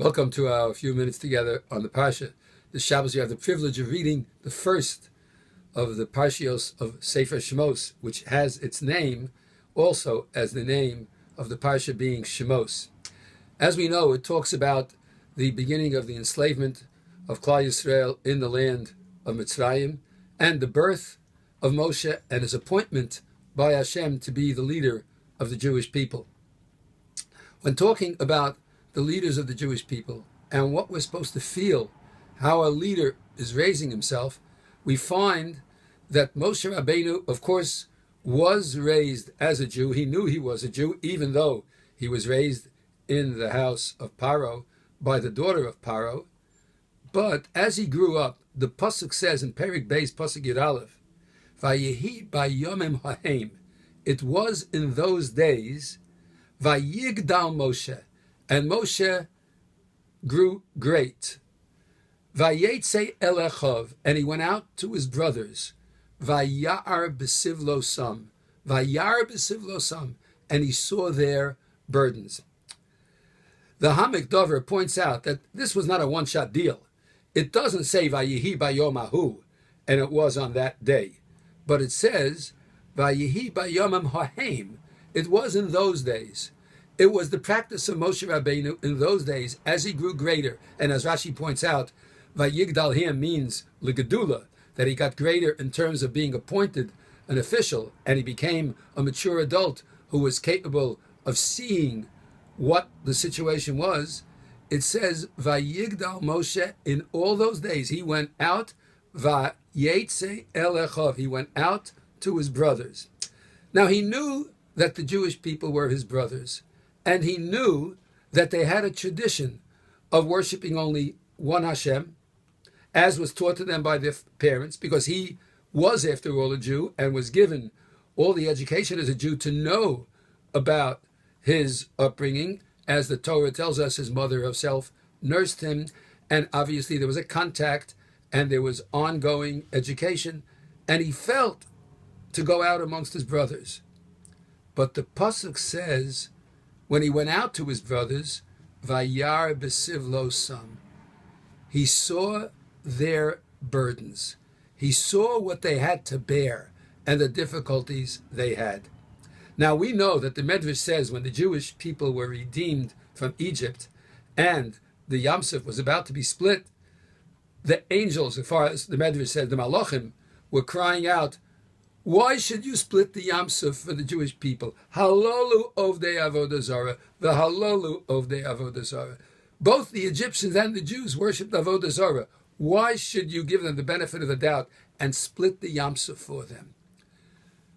Welcome to our few minutes together on the Parsha. This Shabbos, you have the privilege of reading the first of the Parshios of Sefer Shemos, which has its name also as the name of the Parsha being Shemos. As we know, it talks about the beginning of the enslavement of Klal Yisrael in the land of Mitzrayim and the birth of Moshe and his appointment by Hashem to be the leader of the Jewish people. When talking about the leaders of the Jewish people and what we're supposed to feel, how a leader is raising himself, we find that Moshe Rabbeinu, of course, was raised as a Jew. He knew he was a Jew, even though he was raised in the house of Paro by the daughter of Paro. But as he grew up, the Pasuk says in Perik Beis, Pasuk Yud Aleph, Vayehi bayomim hahem, it was in those days, Vayigdal Moshe, and Moshe grew great. Vayetze elechov, and he went out to his brothers. Vayar b'sivlosam, Vayar b'sivlosam, and he saw their burdens. The Hamek Dover points out that this was not a one-shot deal. It doesn't say Vayehi bayomahu, and it was on that day, but it says Vayehi bayomam hahem. It was in those days. It was the practice of Moshe Rabbeinu in those days as he grew greater. And as Rashi points out, Vayigdal him means Ligedula, that he got greater in terms of being appointed an official, and he became a mature adult who was capable of seeing what the situation was. It says, Vayigdal Moshe, in all those days, he went out, Vayetze elechov, he went out to his brothers. Now he knew that the Jewish people were his brothers, and he knew that they had a tradition of worshiping only one Hashem, as was taught to them by their parents, because he was, after all, a Jew and was given all the education as a Jew to know about his upbringing. As the Torah tells us, his mother herself nursed him, and obviously there was a contact and there was ongoing education, and he felt to go out amongst his brothers. But the Pasuk says, when he went out to his brothers, Vayar b'sivlosam, he saw their burdens. He saw what they had to bear and the difficulties they had. Now we know that the Medrash says when the Jewish people were redeemed from Egypt and the Yamsuf was about to be split, the angels, as far as the Medrash says, the Malachim, were crying out, why should you split the Yamsuf for the Jewish people? Halolu ovdei avodah zarah, the halolu ovdei avodah zarah. Both the Egyptians and the Jews worshipped avodah zarah. Why should you give them the benefit of the doubt and split the Yamsuf for them?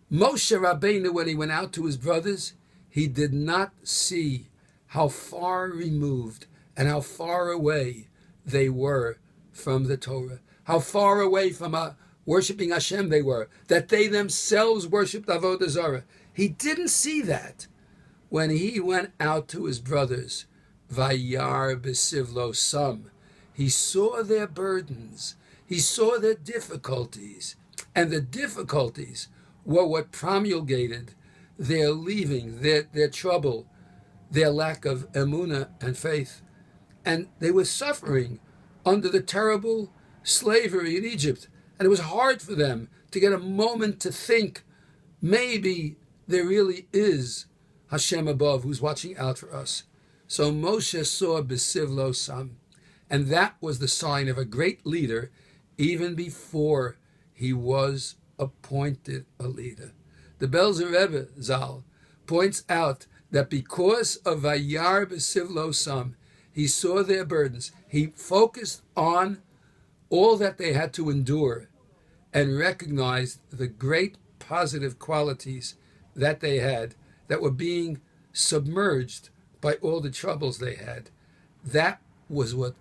Moshe Rabbeinu, when he went out to his brothers, he did not see how far removed and how far away they were from the Torah, how far away from worshipping Hashem they were, that they themselves worshipped avodah zarah. He didn't see that when he went out to his brothers. Vayar b'sivlosam, he saw their burdens, he saw their difficulties, and the difficulties were what promulgated their leaving, their trouble, their lack of emunah and faith. And they were suffering under the terrible slavery in Egypt. And it was hard for them to get a moment to think, maybe there really is Hashem above who's watching out for us. So Moshe saw b'sivlosam, and that was the sign of a great leader even before he was appointed a leader. The Belzer Rebbe Zal points out that because of Vayar b'sivlosam, he saw their burdens. He focused on all that they had to endure and recognized the great positive qualities that they had that were being submerged by all the troubles they had. That was what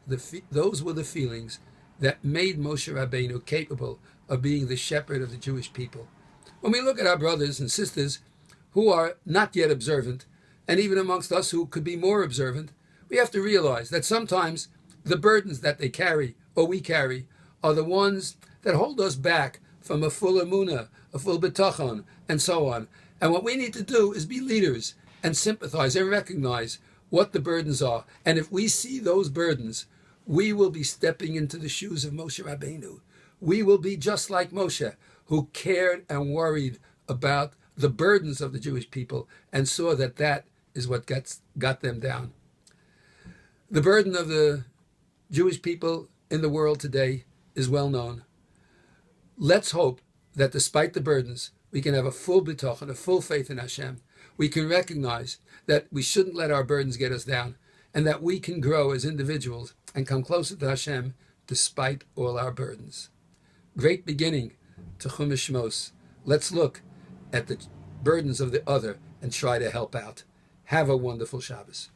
those were the feelings that made Moshe Rabbeinu capable of being the shepherd of the Jewish people. When we look at our brothers and sisters who are not yet observant, and even amongst us who could be more observant, we have to realize that sometimes the burdens that they carry, or we carry, are the ones that hold us back from a full emunah, a full bitachon, and so on. And what we need to do is be leaders and sympathize and recognize what the burdens are. And if we see those burdens, we will be stepping into the shoes of Moshe Rabbeinu. We will be just like Moshe, who cared and worried about the burdens of the Jewish people and saw that that is what got them down. The burden of the Jewish people in the world today is well known. Let's hope that despite the burdens, we can have a full bitachon, a full faith in Hashem. We can recognize that we shouldn't let our burdens get us down, and that we can grow as individuals and come closer to Hashem despite all our burdens. Great beginning to Chumash Shemos. Let's look at the burdens of the other and try to help out. Have a wonderful Shabbos.